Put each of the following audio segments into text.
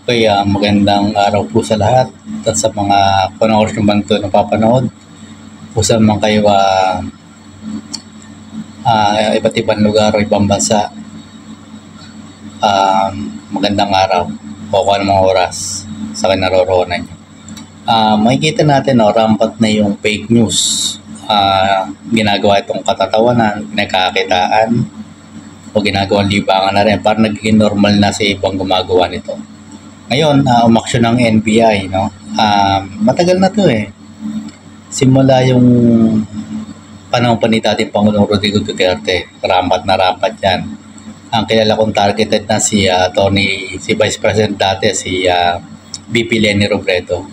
Kaya magandang araw po sa lahat at sa mga followers naman ito na papanood. Kung saan man kayo iba't ibang lugar o ibang bansa, magandang araw o kung anong oras sa kinaroroonan nyo. Makikita natin rampant na yung fake news. Ginagawa itong katatawanan, pinagkakitaan o ginagawang libangan na rin. Parang nagiging normal na sa ibang gumagawa nito. Ngayon, umaksyon ng NBI, no? Matagal na to eh. Simula yung panahon pa ni dating Pangulong Rodrigo Duterte, rapat na rapat yan. Ang kilala kong targeted na si Vice President dati, si VP Leni Robredo.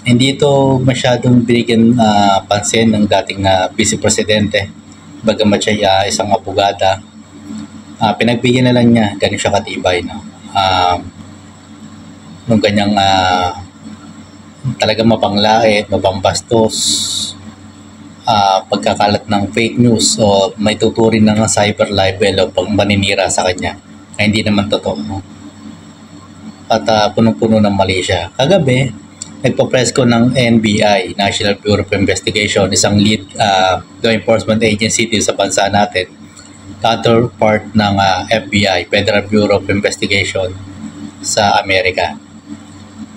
Hindi ito masyadong binigyan pansin ng dating Vice Presidente, bagamat siya isang abogada. Pinagbigyan na lang niya, ganun siya katibay, no? Nung ganyang talagang mapanglait, mapambastos, pagkakalat ng fake news o may tuturin ng cyber libel o paninira sa kanya ay hindi naman totoo, no? At punong-puno ng mali siya. Kagabi, nagpa-press ko ng NBI, National Bureau of Investigation, isang lead law enforcement agency dito sa bansa natin, counterpart ng FBI, Federal Bureau of Investigation sa Amerika.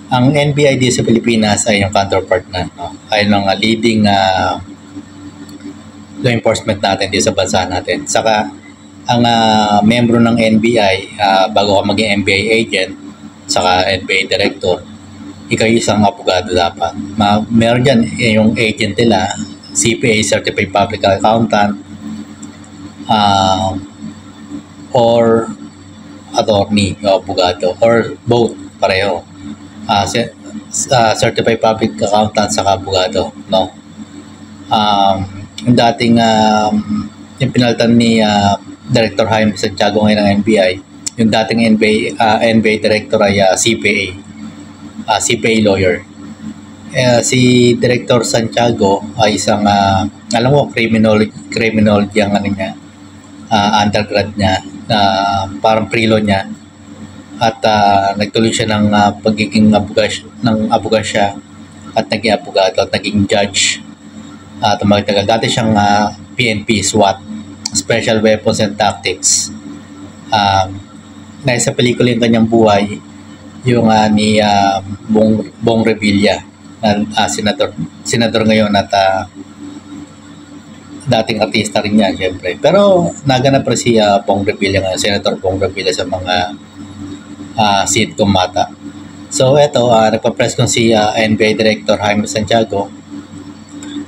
Ang NBI dito sa Pilipinas ay yung counterpart na, no? Ay ng leading law enforcement natin dito sa bansa natin. Saka ang membro ng NBI, bago ka maging NBI agent, saka NBI director, ikaw isang abogado dapat. Meron dyan yung agent nila, CPA, Certified Public Accountant, or attorney o abogado, or both, pareho. Certified Public Accountant sa abogado, no? Yung dating yung pinalitan ni Director Jaime Santiago ngayon ng NBI, yung dating NBI Director ay CPA lawyer. Si Director Santiago ay isang alam mo, criminology ang niya, undergrad niya, parang pre-law niya, at nagtuloy siya ng pagiging abogasya at naging abogado at naging judge at magtagal. Dati siyang PNP, SWAT, Special Weapons and Tactics. Nasa pelikula yung kanyang buhay, yung ni Bong Revilla, senador ngayon at dating artista rin niya, syempre. Pero naganap rin si Bong Revilla ngayon, Senator Bong Revilla sa mga sitcom mata. So eto, nagpa-press kong si NBI Director Jaime Santiago,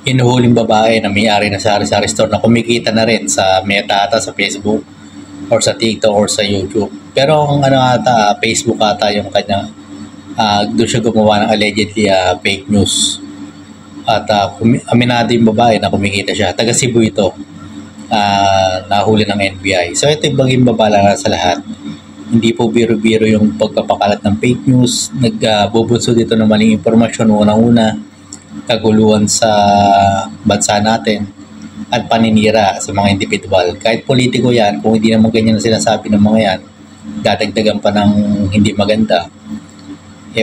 inuhuling babae na may-ari na sari-sari store na kumikita na rin sa Meta ata, sa Facebook or sa TikTok or sa YouTube. Pero ang Facebook ata yung kanya, doon siya gumawa ng allegedly fake news. At aminado yung babae na kumikita siya. Taga Cebu ito, nahuli ng NBI. So ito yung baging babala sa lahat. Hindi po biro-biro yung pagpapakalat ng fake news. Nagbubunso dito ng maling impormasyon, unang-una, kaguluhan sa bansa natin at paninira sa mga individual. Kahit politiko yan, kung hindi naman ganyan na sinasabi ng mga yan, dadagdagan pa ng hindi maganda,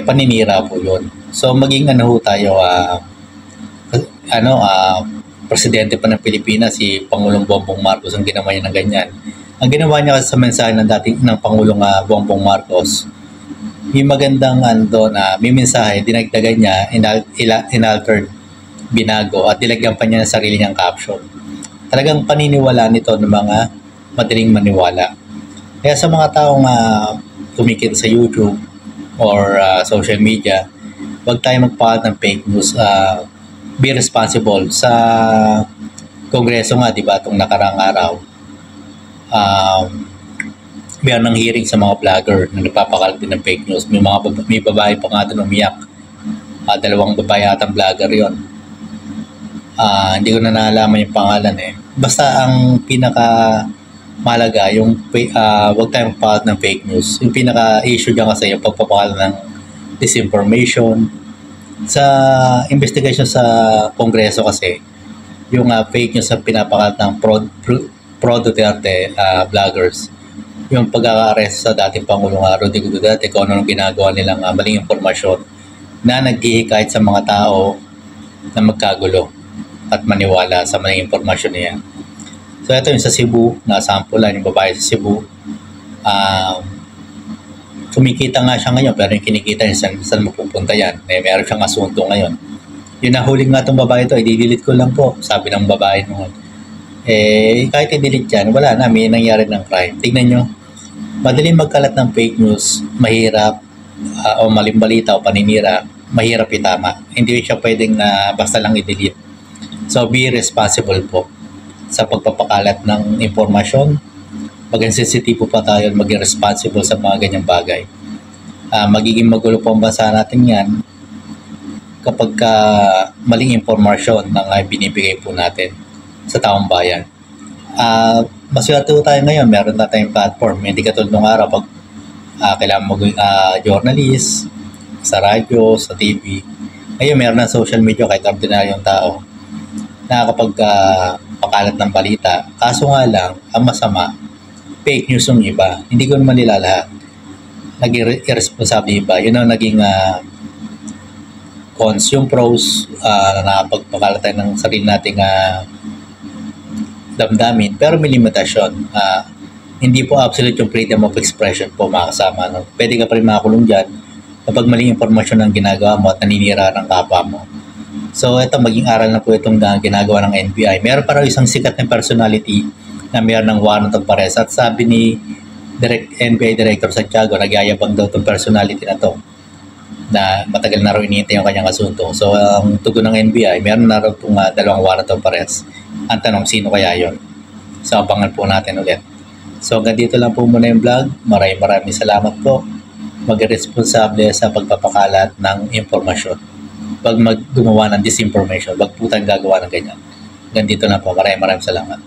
paninira po yun. So maging tayo, presidente pa ng Pilipinas, si Pangulong Bongbong Marcos, ang ginawa niya ng ganyan. Ang ginawa niya sa mensahe ng Pangulong Bongbong Marcos, may magandang may mensahe, dinagdagan niya, inaltered, binago, at dilagyan pa niya ng sarili niyang caption. Talagang paniniwala nito ng mga madaling maniwala. Kaya sa mga taong kumikita sa YouTube or social media, huwag tayo magpalat ng fake news. Be responsible. Sa Kongreso nga, di ba, itong nakarang araw, mayroon ng hearing sa mga vlogger na nagpapakalat din ng fake news. May babae pa nga doon umiyak. Dalawang babae atang vlogger yon. Hindi ko na nalaman yung pangalan eh. Basta ang pinaka mahalaga, yung huwag tayong magpakalat ng fake news. Yung pinaka-issue dyan kasi yung pagpapakalat ng disinformation. Sa investigation sa Kongreso kasi, yung fake news na pinapakalat ng pro Duterte vloggers, yung pagkaka-arrest sa dating Pangulong Rodrigo Duterte kung ano ginagawa nilang maling impormasyon na naghihikayat sa mga tao na magkagulo at maniwala sa maling impormasyon niya. So ito yung sa Cebu, nasampulan yung babae sa Cebu. Kumikita nga siya ngayon pero yung kinikita niya saan mapupunta yan. Meron siyang asunto ngayon. Yung nahuli nga itong babae ito, i-delete ko lang po, sabi ng babae noon. Kahit i-delete yan, wala na, may nangyari ng crime. Tignan nyo, madaling magkalat ng fake news, mahirap, o maling balita o paninira, mahirap itama. Hindi siya pwedeng na basta lang i-delete. So be responsible po sa pagpapakalat ng impormasyon. Maging sensitibo pa tayo, maging responsible sa mga ganyang bagay. Magiging magulo po ang bansa natin yan kapag maling impormasyon na binibigay po natin sa taong bayan. Maswerte po tayo ngayon, meron na tayong platform. Hindi katulad nung araw pag kailangan maging journalist sa radyo, sa TV. Ngayon meron na social media kahit ordinaryong tao na kapag pakalat ng balita. Kaso nga lang, ang masama, fake news yung iba. Hindi ko naman nila lahat. Naging irresponsible iba. Yun ang naging cons. Yung pros, nakapagpakalat tayo ng sarili nating damdamin. Pero may limitasyon. Hindi po absolute yung freedom of expression po mga kasama. No? Pwede ka pa rin makakulong dyan kapag maling impormasyon ang ginagawa mo at naninira ng kapwa mo. So ito, maging aral na po itong ginagawa ng NBI. Meron pa raw isang sikat na personality na mayroon ng warrant of arrest. At sabi ni NBI Director Santiago, nagyayabang daw itong personality na to na matagal na raw iniintay yung kanyang asunto. So ang tugon ng NBI, meron na raw itong dalawang warrant of arrest. Ang tanong, sino kaya yon? So abangan po natin ulit. So hanggang dito lang po muna yung vlog. Maraming salamat po. Maging responsable sa pagpapakalat ng impormasyon. Pag gumawa ng disinformation, wag po tayong gagawa ng ganyan. Hanggang dito na po. Maraming salamat.